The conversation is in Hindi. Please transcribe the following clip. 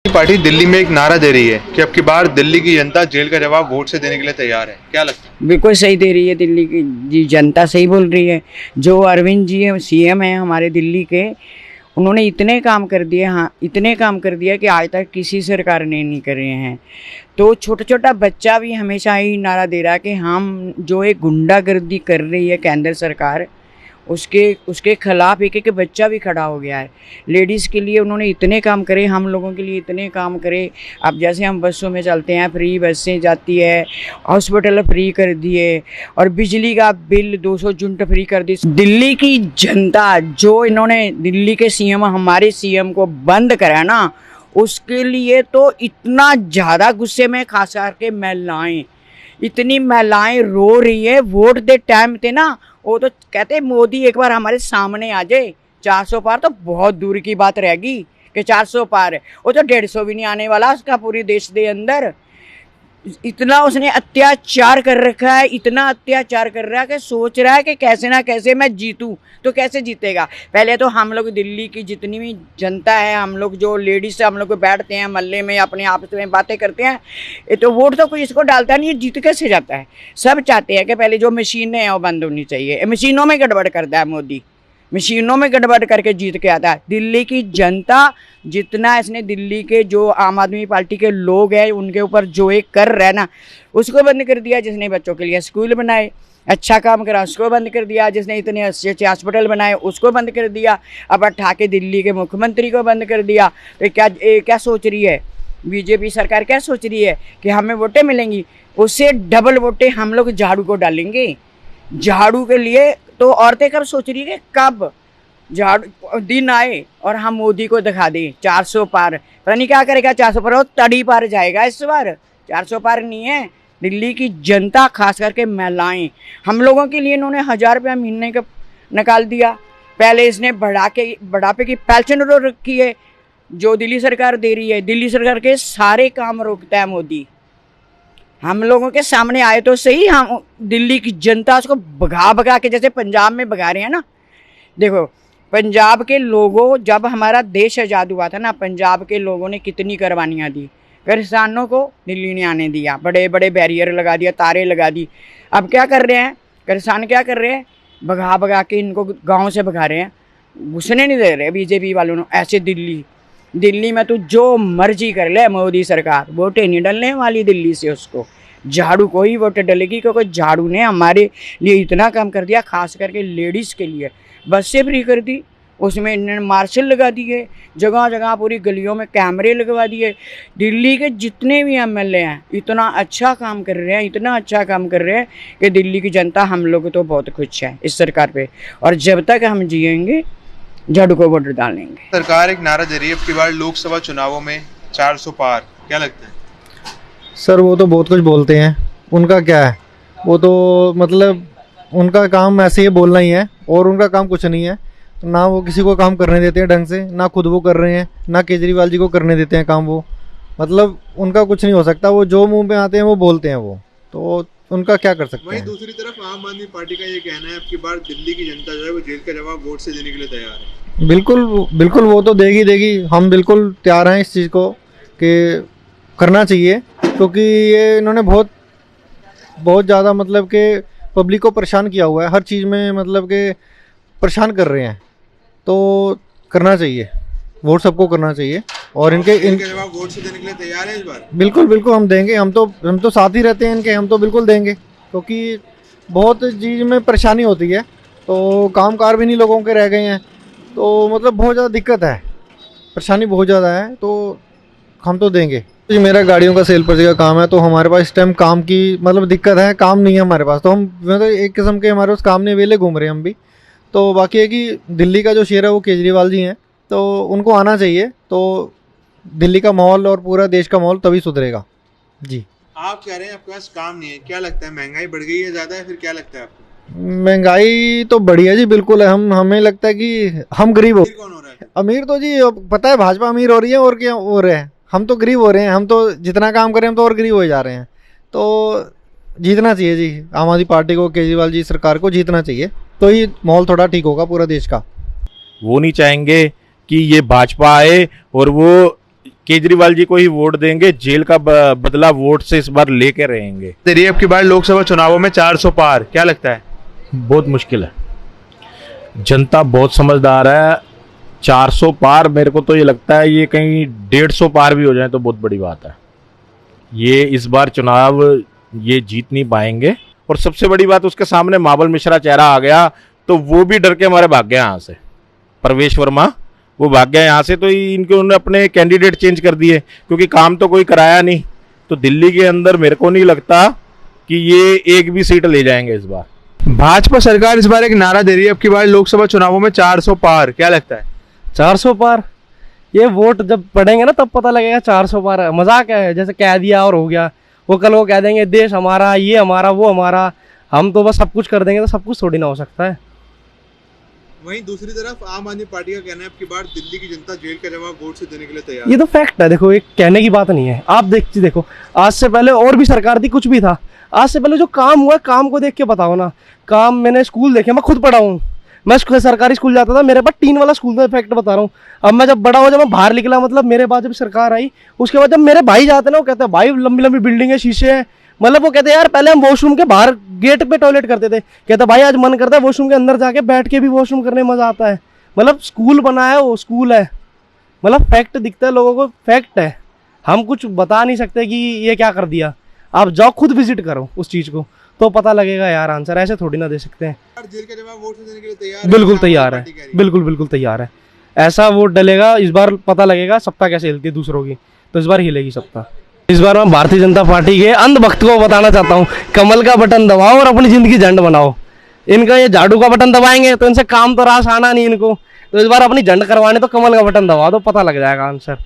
पार्टी दिल्ली में एक नारा दे रही है कि अब की बार दिल्ली की जनता जेल का जवाब वोट से देने के लिए तैयार है। क्या लगता है? बिल्कुल सही दे रही है। दिल्ली की जी जनता सही बोल रही है। जो अरविंद जी है सीएम है हमारे दिल्ली के, उन्होंने इतने काम कर दिए, हाँ इतने काम कर दिया कि आज तक किसी सरकार ने नहीं करे हैं। तो छोटा छोटा बच्चा भी हमेशा ही नारा दे रहा है कि हम जो एक गुंडागर्दी कर रही है केंद्र सरकार, उसके उसके खिलाफ एक एक बच्चा भी खड़ा हो गया है। लेडीज़ के लिए उन्होंने इतने काम करे, हम लोगों के लिए इतने काम करे। अब जैसे हम बसों में चलते हैं, फ्री बसें जाती है, हॉस्पिटल फ्री कर दिए और बिजली का बिल 200 यूनिट फ्री कर दी। दिल्ली की जनता जो इन्होंने दिल्ली के सीएम हमारे सीएम को बंद करा ना, उसके लिए तो इतना ज़्यादा गुस्से में, खास करके महिलाएं, इतनी महिलाएं रो रही है। वोट दे टाइम थे ना, वो तो कहते मोदी एक बार हमारे सामने आ जाए, 400 पार तो बहुत दूर की बात रहेगी कि 400 पार है, वो तो 150 भी नहीं आने वाला उसका पूरे देश के अंदर। इतना उसने अत्याचार कर रखा है, इतना अत्याचार कर रहा है कि सोच रहा है कि कैसे ना कैसे मैं जीतूं। तो कैसे जीतेगा? पहले तो हम लोग दिल्ली की जितनी भी जनता है, हम लोग जो लेडीज हम लोग बैठते हैं मोहल्ले में, अपने आपस में बातें करते हैं, ये तो वोट तो कोई इसको डालता नहीं है, जीत कैसे जाता है? सब चाहते हैं कि पहले जो मशीनें हैं वो बंद होनी चाहिए। मशीनों में गड़बड़ करता है मोदी, मशीनों में गड़बड़ करके जीत के आता है। दिल्ली की जनता जितना इसने दिल्ली के जो आम आदमी पार्टी के लोग हैं उनके ऊपर जो एक कर रहा है ना, उसको बंद कर दिया। जिसने बच्चों के लिए स्कूल बनाए, अच्छा काम करा, उसको बंद कर दिया। जिसने इतने अच्छे अच्छे हॉस्पिटल बनाए, उसको बंद कर दिया। अब उठा के दिल्ली के मुख्यमंत्री को बंद कर दिया। तो क्या सोच रही है बीजेपी सरकार? क्या सोच रही है कि हमें वोटें मिलेंगी? उससे डबल वोटें हम लोग झाड़ू को डालेंगे। झाड़ू के लिए तो औरतें कब सोच रही है कि कब झाड़ू दिन आए और हम मोदी को दिखा दें 400 पार। पता नहीं क्या करेगा 400 पार, वो तड़ी पार जाएगा इस बार, 400 पार नहीं है। दिल्ली की जनता खास करके महिलाएं, हम लोगों के लिए इन्होंने 1000 रुपया महीने का निकाल दिया। पहले इसने बढ़ापे की पेंशन रोक रखी है जो दिल्ली सरकार दे रही है। दिल्ली सरकार के सारे काम रोकता है मोदी। हम लोगों के सामने आए तो सही, हम दिल्ली की जनता उसको भगा भगा के, जैसे पंजाब में भगा रहे हैं ना। देखो पंजाब के लोगों, जब हमारा देश आज़ाद हुआ था ना, पंजाब के लोगों ने कितनी कुर्बानियाँ दी। किसानों को दिल्ली ने आने दिया, बड़े बड़े बैरियर लगा दिया, तारे लगा दी। अब क्या कर रहे हैं किसान? क्या कर रहे हैं? भगा भगा के इनको गाँव से भगा रहे हैं, घुसने नहीं दे रहे बीजेपी वालों ने। ऐसे दिल्ली में तो जो मर्जी कर ले मोदी सरकार, वोटें नहीं डलने वाली दिल्ली से। उसको झाड़ू को ही वोट डलेगी, क्योंकि झाड़ू ने हमारे लिए इतना काम कर दिया। खास करके लेडीज़ के लिए बस से फ्री कर दी, उसमें इन्होंने मार्शल लगा दिए, जगह जगह पूरी गलियों में कैमरे लगवा दिए। दिल्ली के जितने भी एमएलए हैं इतना अच्छा काम कर रहे हैं, इतना अच्छा काम कर रहे हैं कि दिल्ली की जनता, हम लोग तो बहुत खुश है इस सरकार पे। और जब तक हम जिएंगे झाड़ू को वोट डालेंगे। सरकार एक नारा दे रही है अब की बार लोकसभा चुनावों में 400 पार। क्या लगता है? सर वो तो बहुत कुछ बोलते हैं, उनका क्या है, वो तो मतलब उनका काम ऐसे ही बोलना ही है और उनका काम कुछ नहीं है। ना वो किसी को काम करने देते हैं ढंग से, ना खुद वो कर रहे हैं, ना केजरीवाल जी को करने देते हैं काम। वो मतलब उनका कुछ नहीं हो सकता, वो जो मुंह पे आते हैं वो बोलते हैं, वो तो उनका क्या कर सकते हैं। वहीं दूसरी तरफ आम आदमी पार्टी का ये कहना है अब की बार दिल्ली की जनता जो है वो जेल का जवाब वोट से देने के लिए तैयार है। बिल्कुल बिल्कुल, वो तो देगी। हम बिल्कुल तैयार हैं इस चीज़ को कि करना चाहिए, क्योंकि ये इन्होंने बहुत ज़्यादा मतलब कि पब्लिक को परेशान किया हुआ है हर चीज़ में, मतलब कि परेशान कर रहे हैं। तो करना चाहिए, वोट सबको करना चाहिए। और इनके जवाब वोट से देने के लिए तैयार है इस बार? बिल्कुल हम देंगे। हम तो साथ ही रहते हैं इनके, हम तो बिल्कुल देंगे, क्योंकि बहुत चीज़ में परेशानी होती है। तो कामकार भी नहीं लोगों के रह गए हैं, तो मतलब बहुत ज़्यादा दिक्कत है, परेशानी बहुत ज़्यादा है, तो हम तो देंगे। मेरा गाड़ियों का सेल पर्ची का काम है, तो हमारे पास इस टाइम काम की मतलब दिक्कत है, काम नहीं है हमारे पास। तो हम मतलब एक किस्म के हमारे पास काम नहीं, वेले घूम रहे हैं हम भी। तो बाकी है कि दिल्ली का जो शेर है वो केजरीवाल जी हैं, तो उनको आना चाहिए। तो दिल्ली का माहौल और पूरा देश का माहौल तभी सुधरेगा जी। आप कह रहे हैं आपके पास काम नहीं है, क्या लगता है महंगाई बढ़ गई है ज़्यादा, है फिर क्या लगता है आपको? महंगाई तो बढ़ी है जी, बिल्कुल है। हमें लगता है कि हम गरीब हो। कौन हो रहा है अमीर? तो जी पता है भाजपा अमीर हो रही है, और क्या हो रहे हैं, हम तो गरीब हो रहे हैं। हम तो जितना काम करें हम तो और गरीब हो जा रहे हैं। तो जीतना चाहिए जी आम आदमी पार्टी को, केजरीवाल जी सरकार को जीतना चाहिए, तो ही माहौल थोड़ा ठीक होगा पूरा देश का। वो नहीं चाहेंगे कि ये भाजपा आए और वो केजरीवाल जी को ही वोट देंगे, जेल का बदला वोट से इस बार लेके रहेंगे। दे रही है अब की बार लोकसभा चुनावों में 400 पार, क्या लगता है? बहुत मुश्किल है, जनता बहुत समझदार है। 400 पार मेरे को तो ये लगता है ये कहीं 150 पार भी हो जाए तो बहुत बड़ी बात है। ये इस बार चुनाव ये जीत नहीं पाएंगे। और सबसे बड़ी बात, उसके सामने मावल मिश्रा चेहरा आ गया तो वो भी डर के हमारे भाग गया यहाँ से। प्रवेश वर्मा वो भाग गया यहाँ से, तो इनके उन्होंने अपने कैंडिडेट चेंज कर दिए क्योंकि काम तो कोई कराया नहीं। तो दिल्ली के अंदर मेरे को नहीं लगता कि ये एक भी सीट ले जाएंगे इस बार। भाजपा सरकार इस बार एक नारा दे रही है अब की बार लोकसभा चुनावों में 400 पार, क्या लगता है? 400 पार, ये वोट जब पड़ेंगे ना तब पता लगेगा 400 पार है। मजाक है, जैसे कह दिया और हो गया। वो कल वो कह देंगे देश हमारा, ये हमारा, वो हमारा, हम तो बस सब कुछ कर देंगे, तो सब कुछ थोड़ी ना हो सकता है। वहीं दूसरी तरफ आम आदमी पार्टी का कहना है अब की बार दिल्ली की जनता जेल का जवाब वोट से देने के लिए तैयार ये तो फैक्ट है। देखो, एक कहने की बात नहीं है। आप देखो, आज से पहले और भी सरकार थी, कुछ भी था, आज से पहले जो काम हुआ, काम को देख के बताओ ना। काम, मैंने स्कूल देखे, मैं खुद पढ़ा हूँ, मैं सरकारी स्कूल जाता था, मेरे पास टीन वाला स्कूल था। फैक्ट बता रहा हूँ। अब मैं जब बड़ा हुआ, जब मैं बाहर निकला, मतलब मेरे बाद जब सरकार आई, उसके बाद जब मेरे भाई जाते ना, वो कहते हैं भाई लंबी लंबी बिल्डिंग है, शीशे हैं। मतलब वो कहते हैं यार पहले हम वॉशरूम के बाहर गेट पे टॉयलेट करते थे, कहते भाई आज मन करता है वॉशरूम के अंदर जाके बैठ के भी वॉशरूम करने में मजा आता है। मतलब स्कूल बना है, वो स्कूल है। मतलब फैक्ट दिखता है लोगों को, फैक्ट है। हम कुछ बता नहीं सकते कि ये क्या कर दिया। आप जाओ खुद विजिट करो उस चीज को, तो पता लगेगा यार आंसर। ऐसे थोड़ी ना दे सकते हैं। जेल का जवाब वोट से देने के लिए तैयार है? बिल्कुल तैयार है, बिल्कुल तैयार है। ऐसा वोट डलेगा इस बार, पता लगेगा सत्ता कैसे हिलती है दूसरों की, तो इस बार हिलेगी सत्ता। इस बार मैं भारतीय जनता पार्टी के अंधभक्त को बताना चाहता हूँ, कमल का बटन दबाओ और अपनी जिंदगी झंड बनाओ। इनका ये झाड़ू का बटन दबाएंगे तो इनसे काम तो रास आना नहीं इनको, तो इस बार अपनी झंड करवाने तो कमल का बटन दबा दो, पता लग जाएगा आंसर।